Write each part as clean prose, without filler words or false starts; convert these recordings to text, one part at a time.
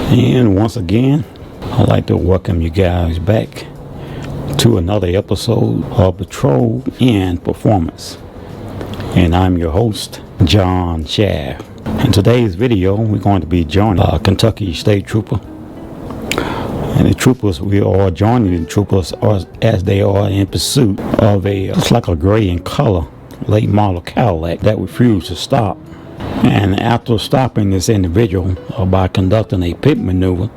And once again, I'd like to welcome you guys back to another episode of Patrol and Performance. And I'm your host, John Shaft. In today's video, we're going to be joining a Kentucky State Trooper. And the troopers, we are joining the troopers as they are in pursuit of looks like a gray in color, late model Cadillac that refused to stop. And after stopping this individual by conducting a pit maneuver,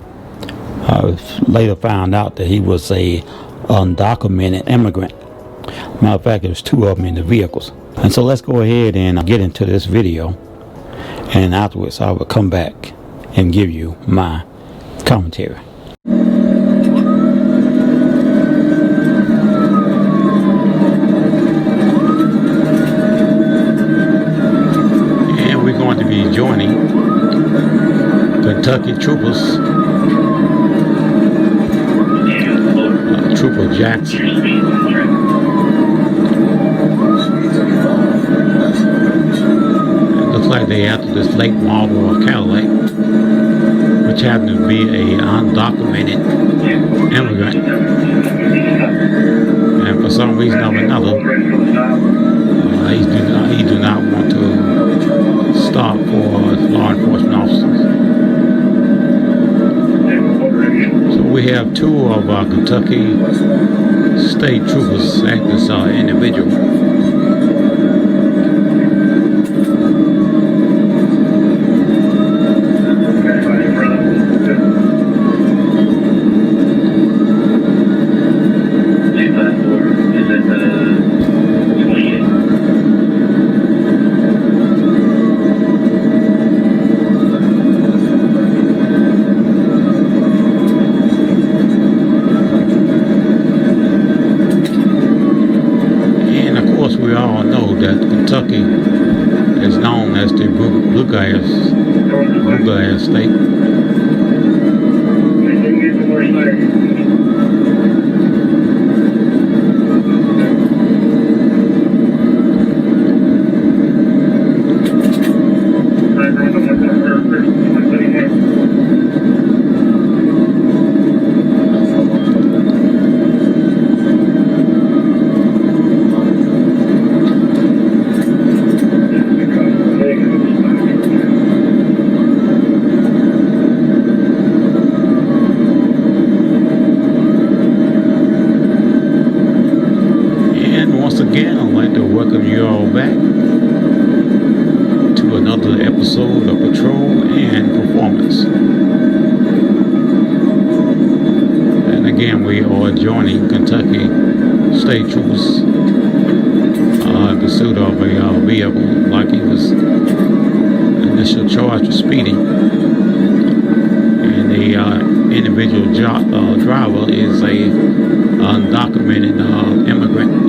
I later found out that he was a undocumented immigrant. Matter of fact, there's two of them in the vehicles. And so let's go ahead and get into this video. And afterwards, I will come back and give you my commentary. And we're going to be joining Kentucky troopers, Trooper Jackson. Like they after this late model of Cadillac, which happened to be a undocumented immigrant, and for some reason or another, he do not want to stop for law enforcement officers. So we have two of our Kentucky state troopers acting as individual. We all know that Kentucky is known as the blue grass state. Again, I'd like to welcome you all back to another episode of Patrol and Performance. And again, we are joining Kentucky State Troopers in pursuit of a vehicle, like he was initially charged with speeding. And the individual driver is a undocumented immigrant.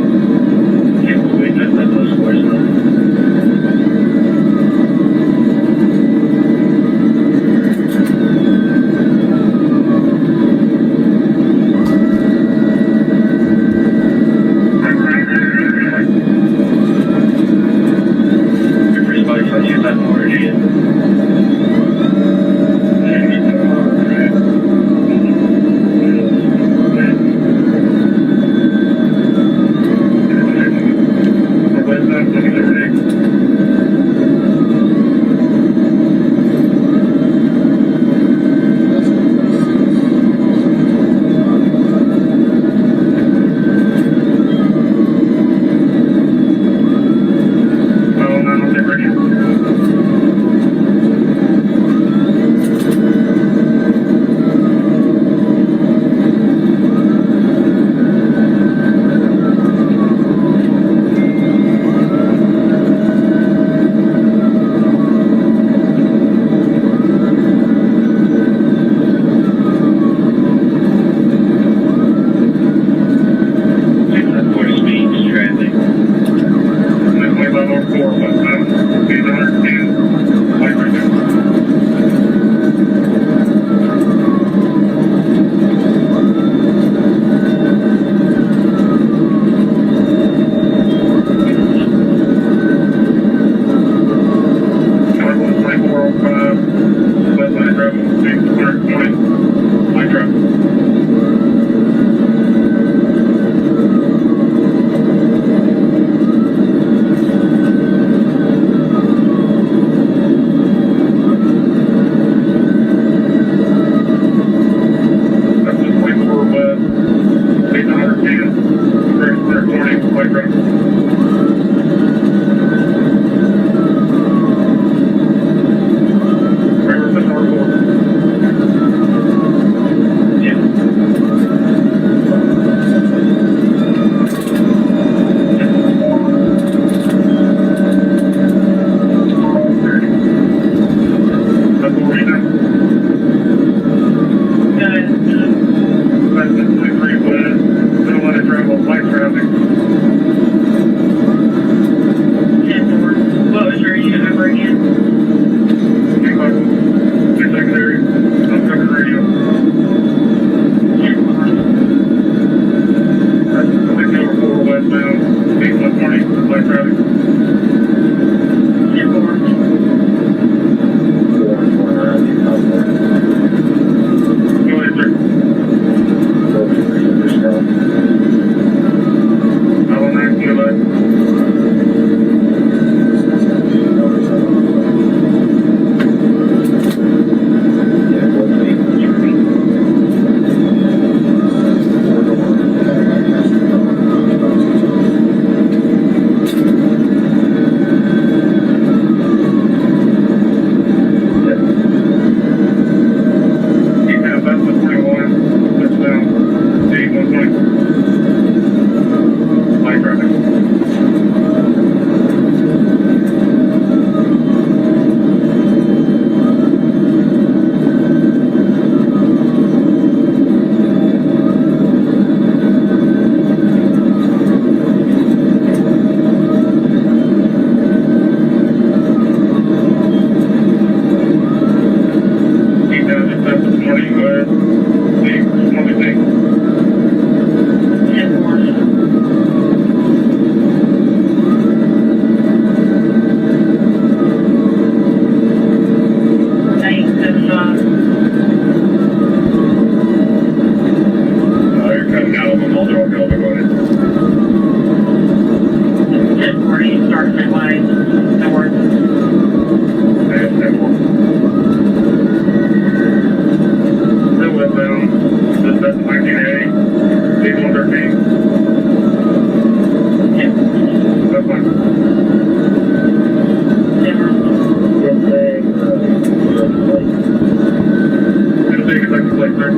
line north. Still westbound, just at 19A, 8113. Yep. That's fine. It'll take a second place, sir.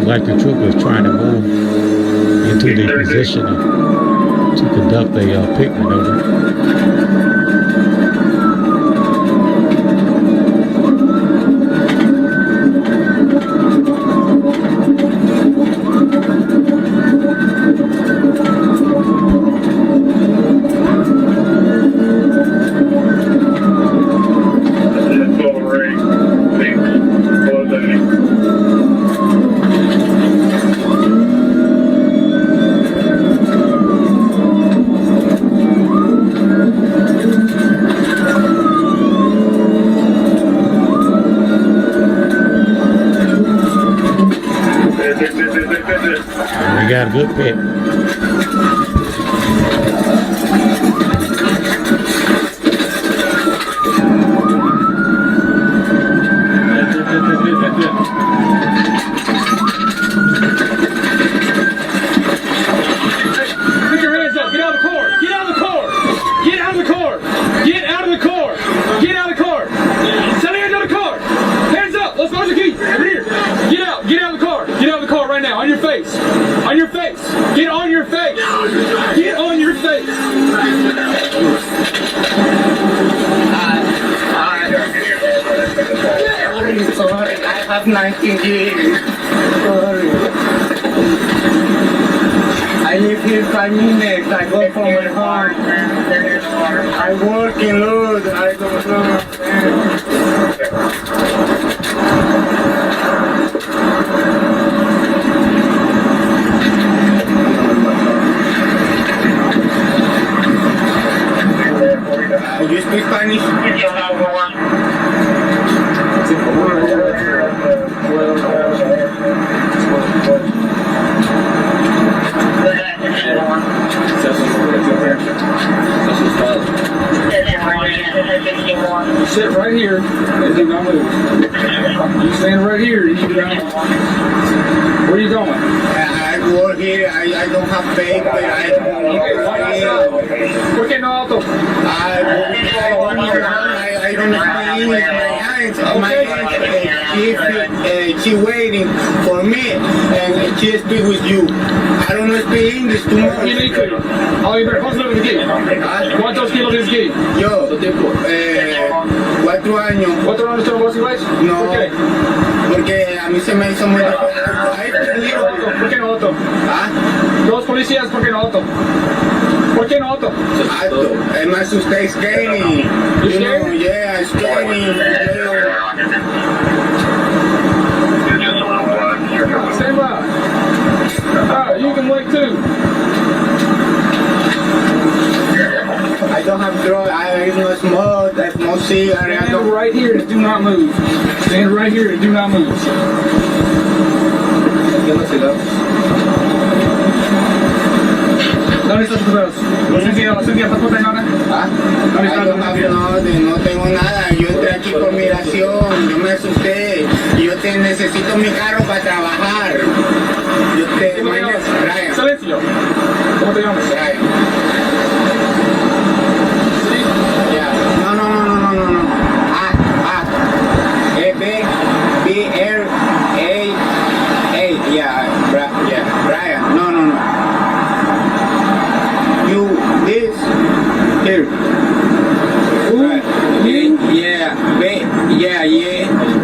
Like the troop is trying to move into the position to conduct a pick maneuver. We got a good pick. Put your hands up. Get out of the car. Get out of the car. Get out of the car. Get out of the car. Get out of the car. Tell me hands out of the car. Hands up. Let's go to the key. Over here. Get out. Get out of the car. Get out of the car right now. On your face. On your face. Get on your face. Get on your face. Sorry, I have 19 years. Sorry. here 5 minutes. I go for my home. I work in Lord. I don't know. You speak Spanish? Sit right here and do not move. You stand right here and you do not move. Where are you going? I work here. I don't have paper. ¿Por qué no auto? I don't speak English. My aunt, she waiting for me and she speak with you. I don't speak English too much. You need to. Oliver, ¿cuántos kilos tienes aquí? ¿Cuántos kilos tienes aquí? Yo, 4 años. ¿4 años te lo vas a ir? No, ¿Por qué? porque a mí se me hizo muy ¿Por qué no auto? ¿Ah? Dos policías, ¿por qué no auto? ¿Por qué no auto? Alto. Me asusté, scaring. You know, yeah, scaring. Stand by. Alright, you can wait too. I don't have drugs. I no smoke. I smoke cigarette. Stand right here and do not move. Stand right here and do not move. ¿Dónde está tu brazo? ¿Licencia passport en nada? ¿Ah? No tengo nada. Yo entré aquí por migración. Yo me asusté. Yo necesito mi carro para trabajar. ¿Cómo te llamas? Brian. Silencio. ¿Cómo te llamas? Brian. Yeah. No. B-R-A-A. Yeah, Brian. No. You, this, here. Who? You? Yeah.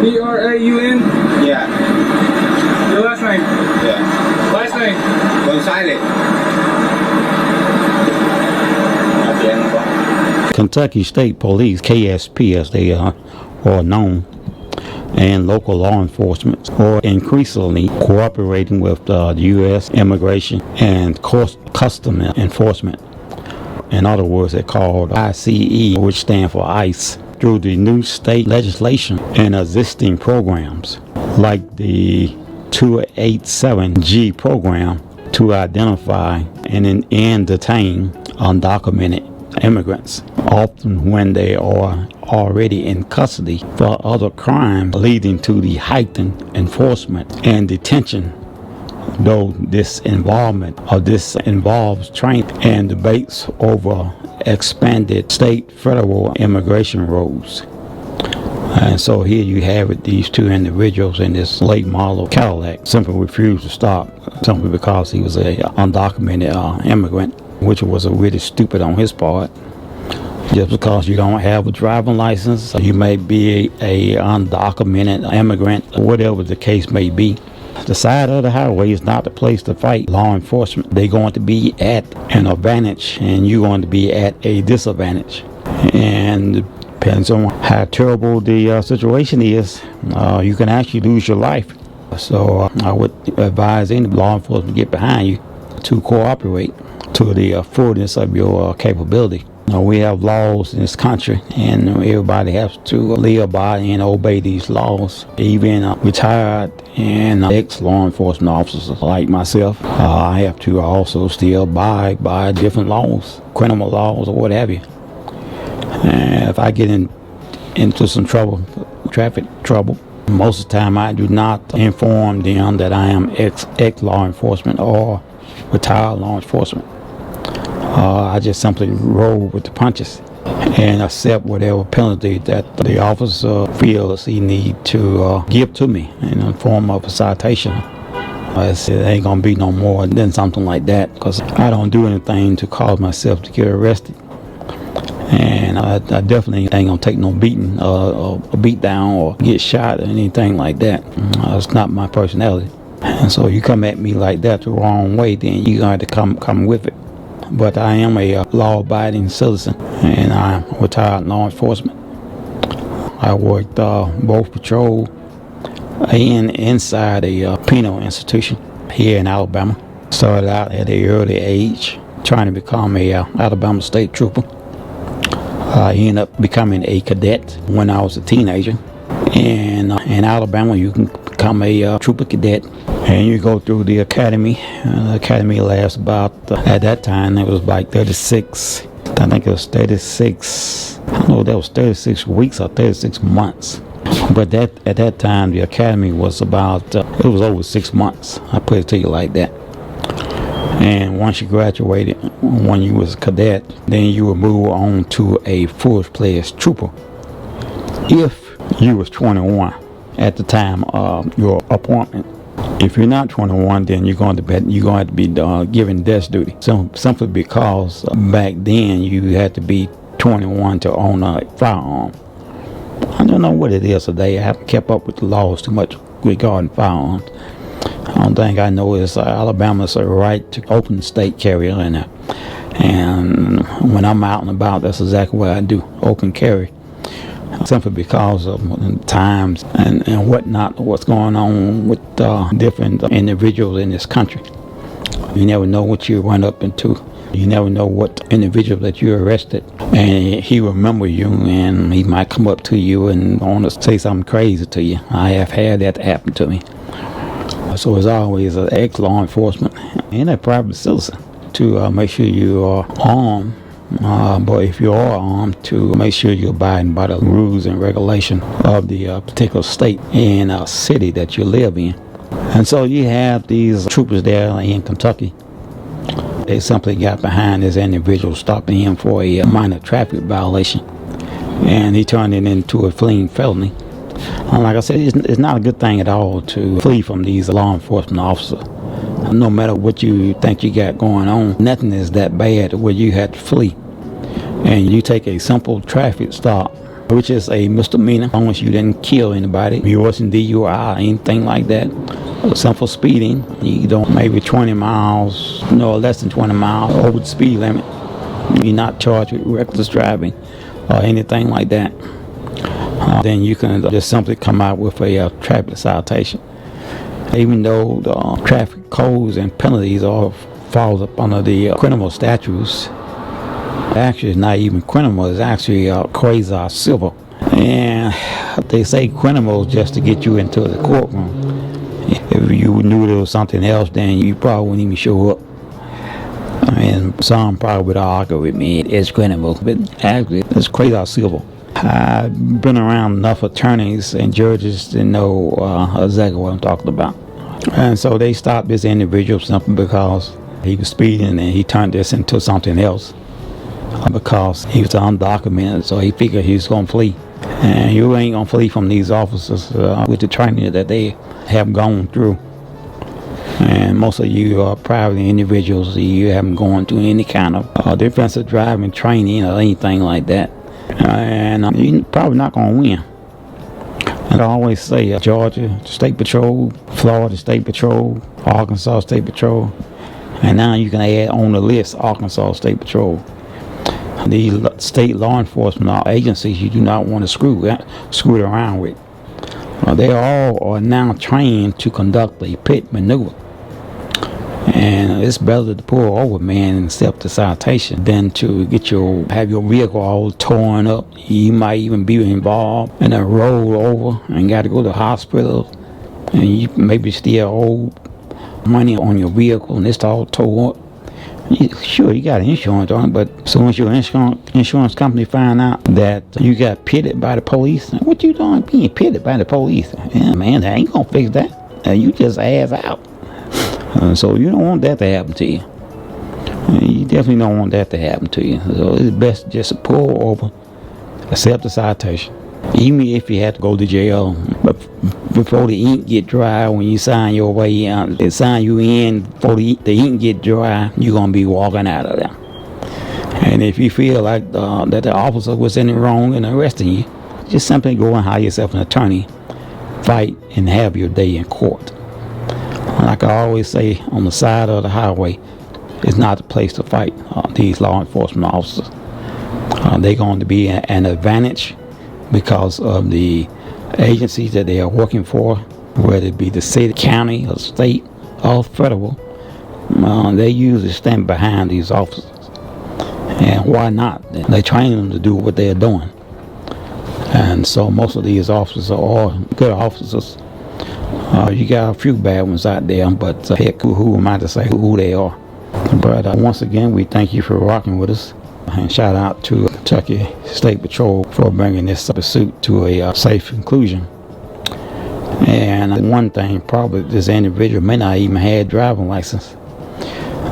B-R-A-U-N? Yeah. Your last name? Yeah. Last name? Gonzalez. Kentucky State Police, KSP as they are known, and local law enforcement are increasingly cooperating with the U.S. Immigration and Custom Enforcement. In other words, they're called ICE, which stand for ICE, through the new state legislation and existing programs like the 287G program to identify and detain undocumented immigrants, often when they are already in custody for other crimes, leading to the heightened enforcement and detention. Though this involves training and debates over expanded state federal immigration rules. And so here you have it, these two individuals in this late model Cadillac simply refused to stop, simply because he was a undocumented immigrant, which was really stupid on his part. Just because you don't have a driving license, you may be a undocumented immigrant, whatever the case may be. The side of the highway is not the place to fight law enforcement. They're going to be at an advantage and you're going to be at a disadvantage. And depends on how terrible the situation is, you can actually lose your life. So I would advise any law enforcement to get behind you to cooperate to the fullness of your capability. We have laws in this country and everybody has to live by and obey these laws. Even retired and ex-law enforcement officers like myself, I have to also still abide by different laws, criminal laws or what have you. And if I get into some trouble, traffic trouble, most of the time I do not inform them that I am ex-law enforcement or retired law enforcement. I just simply roll with the punches and accept whatever penalty that the officer feels he need to give to me in the form of a citation. It ain't gonna be no more than something like that, because I don't do anything to cause myself to get arrested, and I definitely ain't gonna take no beating, a beat down, or get shot or anything like that. It's not my personality. And so you come at me like that the wrong way, then you're going to have to come with it. But I am a law-abiding citizen, and I'm retired law enforcement. I worked both patrol and inside a penal institution here in Alabama. Started out at an early age trying to become a Alabama state trooper. I ended up becoming a cadet when I was a teenager. And in Alabama, you can become a trooper cadet, and you go through the academy. The academy lasts about, at that time, it was like 36. I think it was 36. I don't know if that was 36 weeks or 36 months. But at that time, the academy was about, it was over 6 months. I put it to you like that. And once you graduated, when you was a cadet, then you would move on to a full-fledged trooper. If you was 21 at the time of your appointment. If you're not 21, then you're going to have to be given desk duty. So simply because back then you had to be 21 to own a firearm. I don't know what it is today. I haven't kept up with the laws too much regarding firearms. The only thing I know is Alabama's a right to open state carry, and when I'm out and about, that's exactly what I do, open carry. Simply because of times and whatnot, what's going on with different individuals in this country. You never know what you run up into. You never know what individual that you arrested, and he remember you, and he might come up to you and want to say something crazy to you. I have had that happen to me. So it's always an ex-law enforcement and a private citizen to make sure you are armed. But if you are armed, to make sure you're abiding by the rules and regulations of the particular state and city that you live in. And so you have these troopers there in Kentucky. They simply got behind this individual, stopping him for a minor traffic violation, and he turned it into a fleeing felony. Like I said, it's not a good thing at all to flee from these law enforcement officers. No matter what you think you got going on, nothing is that bad where you had to flee. And you take a simple traffic stop, which is a misdemeanor, as long as you didn't kill anybody. You wasn't DUI, anything like that. Simple speeding, you don't maybe 20 miles, no less than 20 miles over the speed limit. You're not charged with reckless driving or anything like that. Then you can just simply come out with a traffic citation. Even though the traffic codes and penalties all falls up under the criminal statutes, actually it's not even criminal, it's actually quasi-civil. And they say criminal just to get you into the courtroom. If you knew there was something else, then you probably wouldn't even show up. And some probably would argue with me, it's criminal, but actually it's quasi-civil. I've been around enough attorneys and judges to know exactly what I'm talking about. And so they stopped this individual simply because he was speeding, and he turned this into something else because he was undocumented, so he figured he was going to flee. And you ain't going to flee from these officers with the training that they have gone through. And most of you are private individuals. You haven't gone through any kind of defensive driving training or anything like that. And you're probably not going to win. And I always say Georgia State Patrol, Florida State Patrol, Arkansas State Patrol, and now you can add on the list Arkansas State Patrol. These state law enforcement agencies you do not want to screw it around with. They all are now trained to conduct a pit maneuver. And it's better to pull over, man, and accept the citation than to have your vehicle all torn up. You might even be involved in a rollover and got to go to the hospital, and you maybe still owe money on your vehicle, and it's all tore up. Sure, you got insurance on it, but as soon as your insurance company find out that you got pitted by the police, what you doing being pitted by the police? Yeah, man, they ain't gonna fix that. You just ass out. So you don't want that to happen to you. You definitely don't want that to happen to you. So it's best just to pull over, accept the citation. Even if you have to go to jail, but before the ink get dry, when you sign your way in, they sign you in before the ink get dry, you're going to be walking out of there. And if you feel like that the officer was in the wrong and arresting you, just simply go and hire yourself an attorney, fight, and have your day in court. Like I always say, on the side of the highway is not the place to fight these law enforcement officers. They're going to be an advantage because of the agencies that they are working for, whether it be the city, county, or state, or federal. They usually stand behind these officers. And why not? They train them to do what they're doing. And so most of these officers are all good officers. You got a few bad ones out there, but heck, who am I to say who they are? But once again, we thank you for rocking with us. And shout out to Kentucky State Patrol for bringing this pursuit to a safe conclusion. And one thing, probably this individual may not even have a driving license.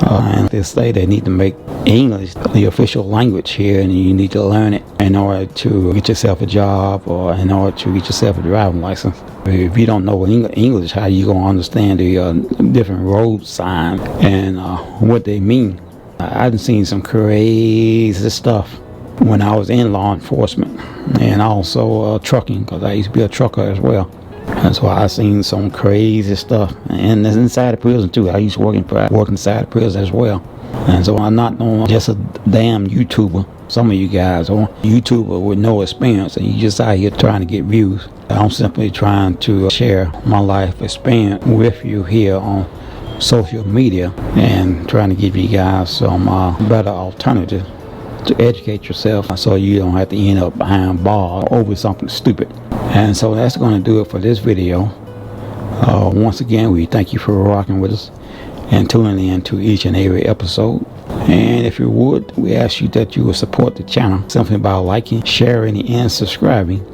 And they say they need to make English the official language here, and you need to learn it in order to get yourself a job or in order to get yourself a driving license. If you don't know English, how you going to understand the different road signs and what they mean? I've seen some crazy stuff when I was in law enforcement and also trucking, because I used to be a trucker as well. That's why I've seen some crazy stuff, and it's inside the prison too. I used to work inside the prison as well. And so I'm not just a damn YouTuber. Some of you guys are YouTuber with no experience, and you just out here trying to get views. I'm simply trying to share my life experience with you here on social media and trying to give you guys some better alternative to educate yourself so you don't have to end up behind bars over something stupid. And so that's going to do it for this video. Once again, we thank you for rocking with us and tuning in to each and every episode. And if you would, we ask you that you would support the channel simply by liking, sharing, and subscribing.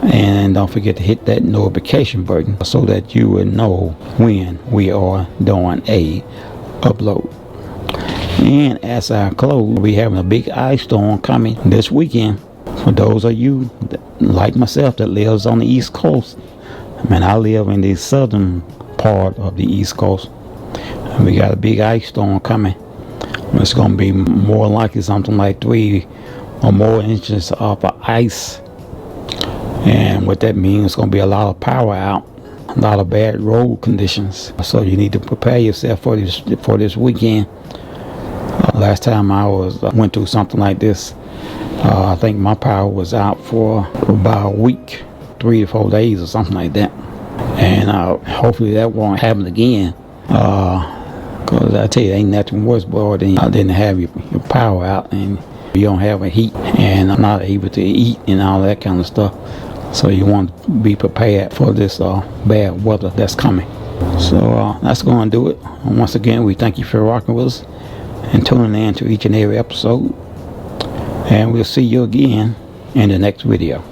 And don't forget to hit that notification button so that you will know when we are doing a upload. And as I close, we're having a big ice storm coming this weekend. For those of you like myself that lives on the East Coast, I live in the southern part of the East Coast. And we got a big ice storm coming. It's going to be more likely something like 3 or more inches of ice. And what that means, it's going to be a lot of power out, a lot of bad road conditions. So you need to prepare yourself for this weekend. Last time I went through something like this, I think my power was out for about a week, 3 to 4 days or something like that. And hopefully that won't happen again. Because I tell you, ain't nothing worse, boy, than you didn't have your power out and you don't have a heat and I'm not able to eat and all that kind of stuff. So you want to be prepared for this bad weather that's coming. So that's going to do it. And once again, we thank you for rocking with us and tuning in to each and every episode. And we'll see you again in the next video.